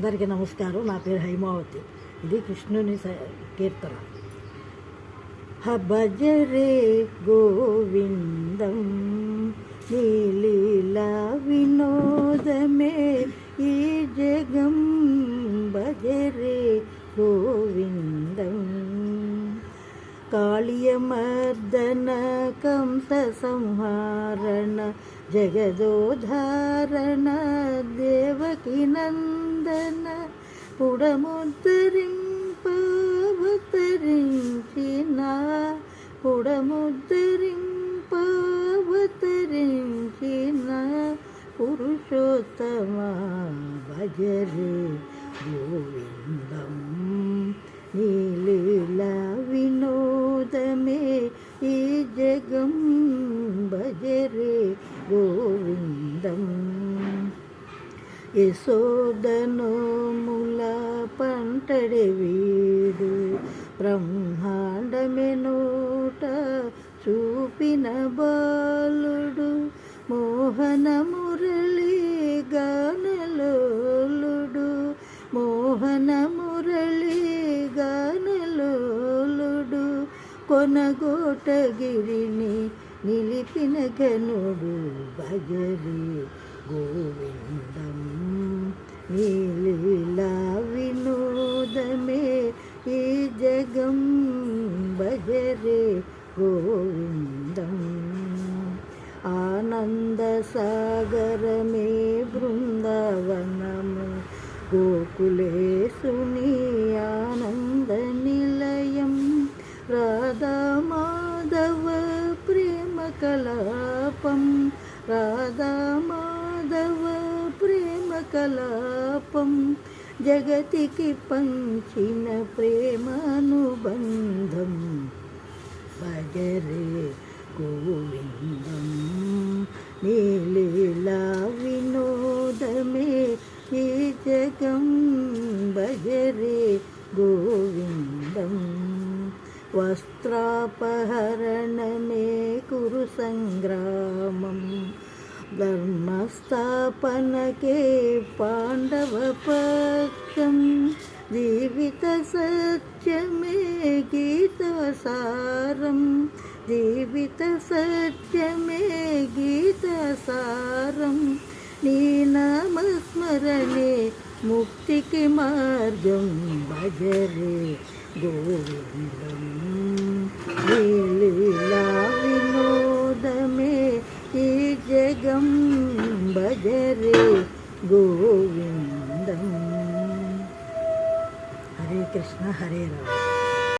అందరికీ నమస్కారం. నా పేరు హైమావతి. ఇది కృష్ణుని కీర్తన. భజరే గోవిందం నీలీలా వినోదమే ఈ జగం భజరే గోవిందం కాళీయమర్దన కంస సంహారణ జగదోధారణ దేవకి నందన పుడముద్ధరింపవతరించిన పురుషోత్తమ భజరే గోవిందం నీలీలా వినోదమే ఈ జగం భజరే గోవిందం యశోదనోముల పంటడి వీడు బ్రహ్మాండమెనోట చూపిన బాలుడు మోహన మురళి గానలోలుడు మోహన మురళి గానలోలుడు కొనగోటగిరిని నిలిపిన ఘనుడు భజరే గోవిందం నీలీలా వినోదమే ఈ జగం భజరే గోవిందం ఆనంద సాగరమే బృందావనము గోకులేశుని ఆనంద నిలయం రాధా మాధవ ప్రేమ కలాపం రాధా మాధవ ప్రేమ కలాపం జగతికి పంచిన ప్రేమానుబంధం భజరే గోవిందం నీలీలా వినోదమే ఈ జగం భజరే గోవిందం వస్త్రాపహరణమే కురు సంగ్రామం ధర్మస్థాపనకే పాండవ పక్షం జీవిత సత్యమే గీతసారం జీవిత సత్యమే గీతసారం నీ నామస్మరణే ముక్తికి మార్గం భజరే గోవిందం నీలీలా వినోదమే ఈ జగం భజరే గోవిందం. హరే కృష్ణ హరే రామ.